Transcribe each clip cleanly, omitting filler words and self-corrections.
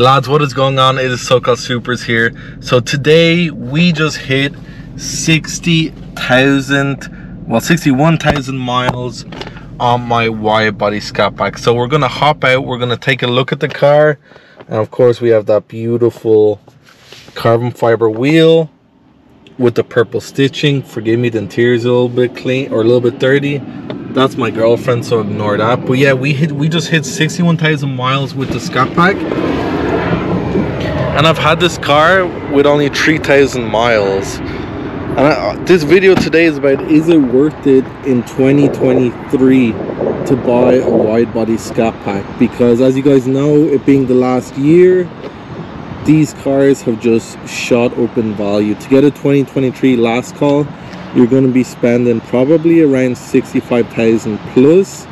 Lads, what is going on? It is SoCal Supers here. So today we just hit 61,000 miles on my Widebody Scatpack. So we're gonna hop out, we're gonna take a look at the car, and of course we have that beautiful carbon fiber wheel with the purple stitching. Forgive me, the interior's a little bit clean or a little bit dirty. That's my girlfriend, so ignore that. But yeah, we just hit 61,000 miles with the Scatpack, and I've had this car with only 3,000 miles. And this video today is about, is it worth it in 2023 to buy a Widebody Scatpack? Because as you guys know, it being the last year, these cars have just shot up in value. To get a 2023 last call, you're going to be spending probably around 65,000 plus,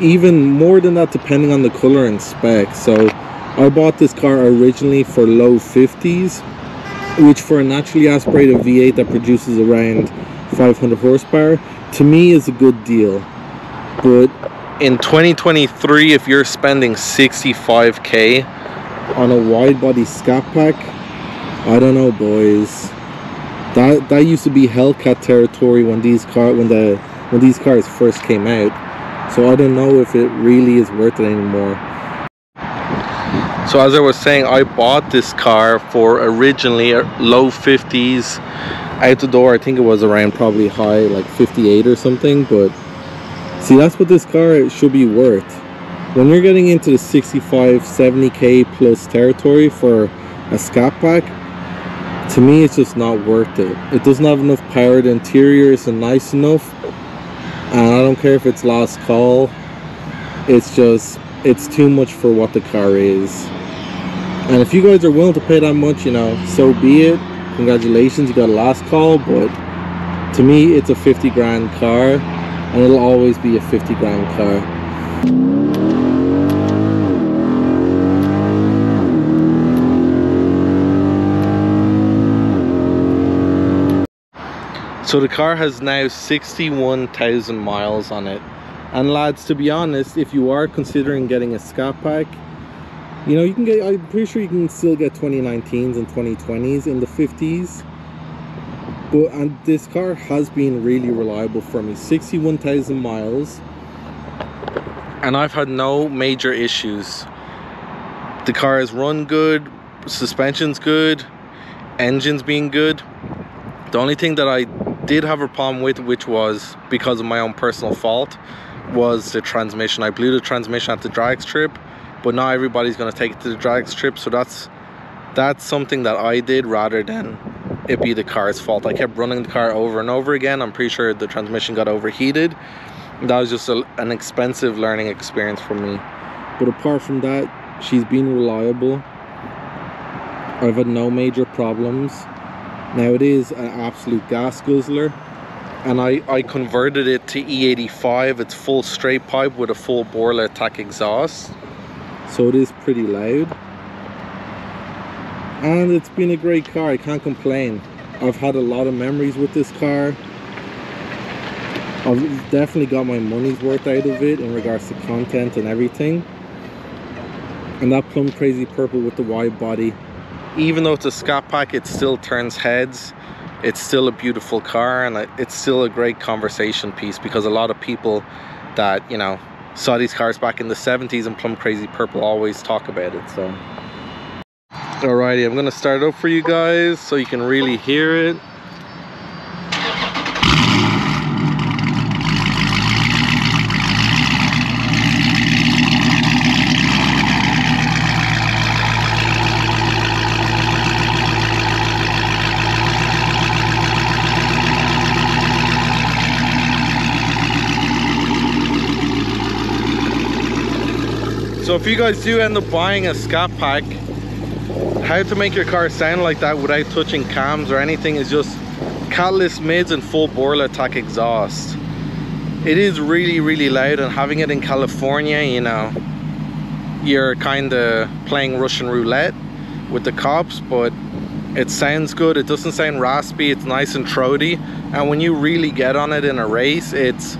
even more than that depending on the color and spec. So I bought this car originally for low 50s, which for a naturally aspirated V8 that produces around 500 horsepower, to me is a good deal. But in 2023, if you're spending 65k on a Widebody Scatpack, I don't know, boys. That used to be Hellcat territory when these cars first came out. So I don't know if it really is worth it anymore. So as I was saying, I bought this car for originally low 50s. Out the door, I think it was around probably high like 58 or something. But see, that's what this car should be worth. When you're getting into the 65, 70k plus territory for a Scatpack, to me it's just not worth it. It doesn't have enough power. The interior isn't nice enough, and I don't care if it's last call. It's too much for what the car is. And if you guys are willing to pay that much, you know, so be it. Congratulations, you got a last call. But to me, it's a 50 grand car, and it'll always be a 50 grand car. So the car has now 61,000 miles on it. And lads, to be honest, if you are considering getting a Scatpack, you know, you can get, I'm pretty sure you can still get 2019s and 2020s in the 50s. And this car has been really reliable for me. 61,000 miles. And I've had no major issues. The car has run good, suspension's good, engine's been good. The only thing that I did have a problem with, which was because of my own personal fault, was the transmission. I blew the transmission at the drag strip, but not everybody's going to take it to the drag strip, so that's something that I did rather than it be the car's fault. I kept running the car over and over again. I'm pretty sure the transmission got overheated. That was just an expensive learning experience for me. But apart from that, she's been reliable. I've had no major problems. Now it is an absolute gas guzzler, and I converted it to E85. It's full straight pipe with a full Borla attack exhaust, so it is pretty loud. And it's been a great car, I can't complain. I've had a lot of memories with this car. I've definitely got my money's worth out of it in regards to content and everything. And that plum crazy purple with the Widebody, even though it's a Scatpack, it still turns heads. It's still a beautiful car, and it's still a great conversation piece, because a lot of people that, you know, saw these cars back in the 70s and plum crazy purple always talk about it. So alrighty, I'm gonna start it up for you guys so you can really hear it. So if you guys do end up buying a Scatpack, how to make your car sound like that without touching cams or anything is just catalyst mids and full Borla attack exhaust. It is really, really loud, and having it in California, you know, you're kind of playing Russian roulette with the cops, but it sounds good. It doesn't sound raspy, it's nice and throaty, and when you really get on it in a race, it's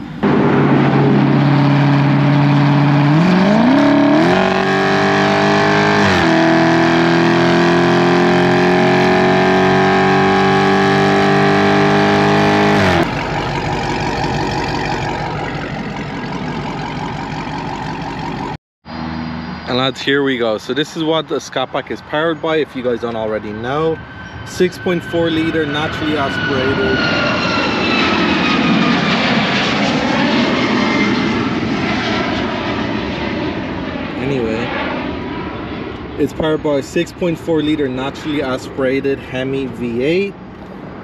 lads, here we go. So this is what the Scatpack is powered by, if you guys don't already know. 6.4 litre naturally aspirated. Anyway, it's powered by a 6.4 litre naturally aspirated Hemi V8,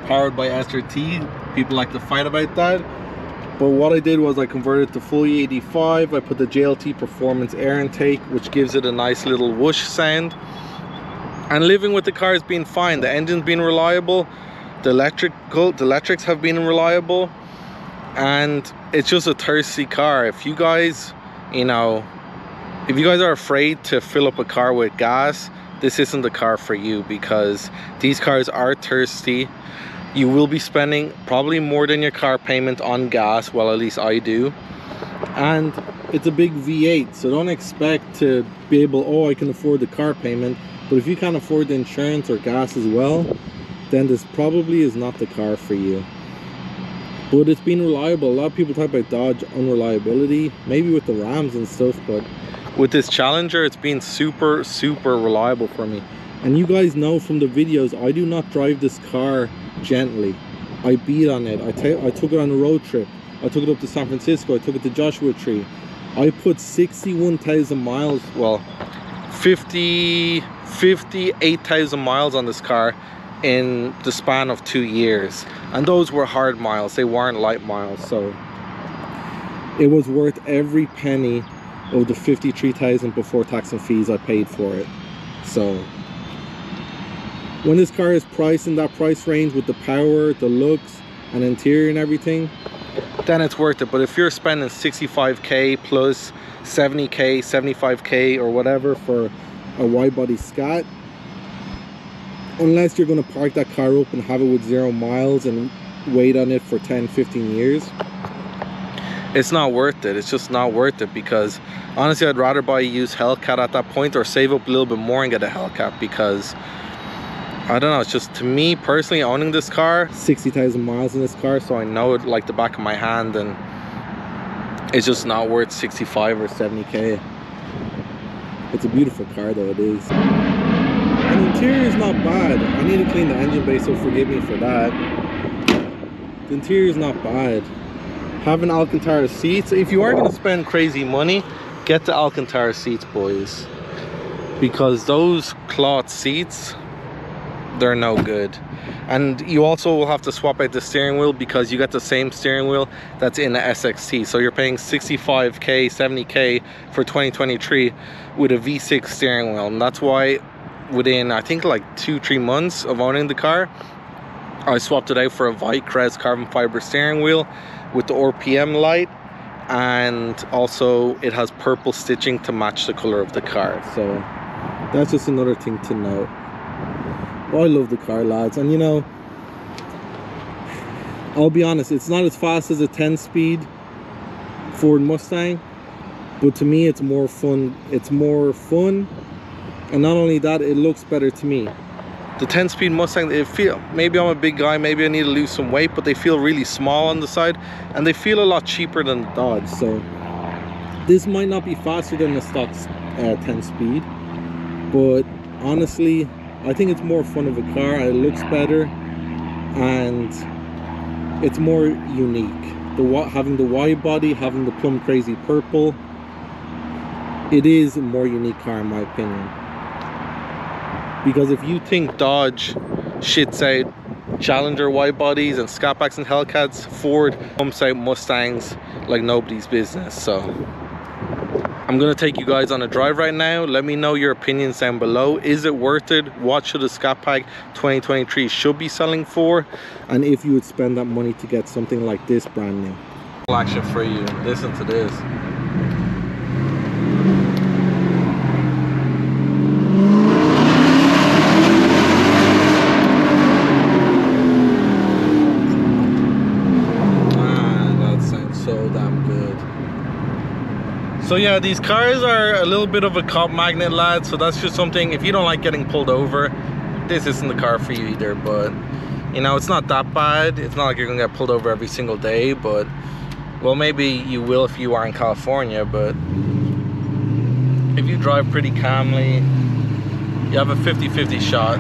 powered by SRT. People like to fight about that, but what I did was I converted to full E85. I put the JLT Performance air intake, which gives it a nice little whoosh sound. And living with the car has been fine. The engine's been reliable, the electrics have been reliable, and it's just a thirsty car. If you guys, you know, if you guys are afraid to fill up a car with gas, this isn't the car for you, because these cars are thirsty. You will be spending probably more than your car payment on gas, well, at least I do. And it's a big V8, so don't expect to be able, oh, I can afford the car payment. But if you can't afford the insurance or gas as well, then this probably is not the car for you. But it's been reliable. A lot of people talk about Dodge unreliability, maybe with the Rams and stuff, but with this Challenger, it's been super reliable for me. And you guys know from the videos, I do not drive this car gently. I beat on it. I took it on a road trip. I took it up to San Francisco. I took it to Joshua Tree. I put 61,000 miles, well, 58,000 miles on this car in the span of 2 years, and those were hard miles. They weren't light miles, so it was worth every penny of the 53,000 before tax and fees I paid for it. So when this car is priced in that price range with the power, the looks and interior and everything, then it's worth it. But if you're spending 65k plus 70k, 75k or whatever for a wide body Scat, unless you're going to park that car up and have it with 0 miles and wait on it for 10-15 years, it's not worth it. It's just not worth it, because honestly I'd rather buy a used Hellcat at that point, or save up a little bit more and get a Hellcat, because I don't know, it's just, to me personally, owning this car, 60,000 miles in this car, so I know it like the back of my hand, and it's just not worth 65 or 70k. It's a beautiful car though, it is. And the interior is not bad. I need to clean the engine bay, so forgive me for that. The interior is not bad. Having Alcantara seats, if you are going to spend crazy money, get the Alcantara seats, boys, because those cloth seats, they're no good. And you also will have to swap out the steering wheel, because you get the same steering wheel that's in the SXT. So you're paying 65k, 70k for 2023 with a V6 steering wheel. And that's why within, I think, like 2-3 months of owning the car, I swapped it out for a Vicrez carbon fiber steering wheel with the RPM light, and also it has purple stitching to match the color of the car. So that's just another thing to note. Well, I love the car, lads, and you know, I'll be honest, it's not as fast as a 10-speed Ford Mustang, but to me it's more fun. It's more fun, and not only that, it looks better to me. The 10-speed Mustang, they feel, maybe I'm a big guy, maybe I need to lose some weight, but they feel really small on the side, and they feel a lot cheaper than the Dodge. So this might not be faster than the stock 10-speed, but honestly, I think it's more fun of a car. It looks better, and it's more unique. Having the wide body, having the plum crazy purple, it is a more unique car in my opinion. Because if you think Dodge shits out Challenger wide bodies and Scatpacks and Hellcats, Ford pumps out Mustangs like nobody's business. So I'm gonna take you guys on a drive right now. Let me know your opinions down below. Is it worth it? What should a Scatpack 2023 should be selling for? And if you would spend that money to get something like this brand new. Action for you. Listen to this. So yeah, these cars are a little bit of a cop magnet, lads, so that's just something, if you don't like getting pulled over, this isn't the car for you either. But you know, it's not that bad. It's not like you're gonna get pulled over every single day, but well, maybe you will if you are in California. But if you drive pretty calmly. You have a 50-50 shot.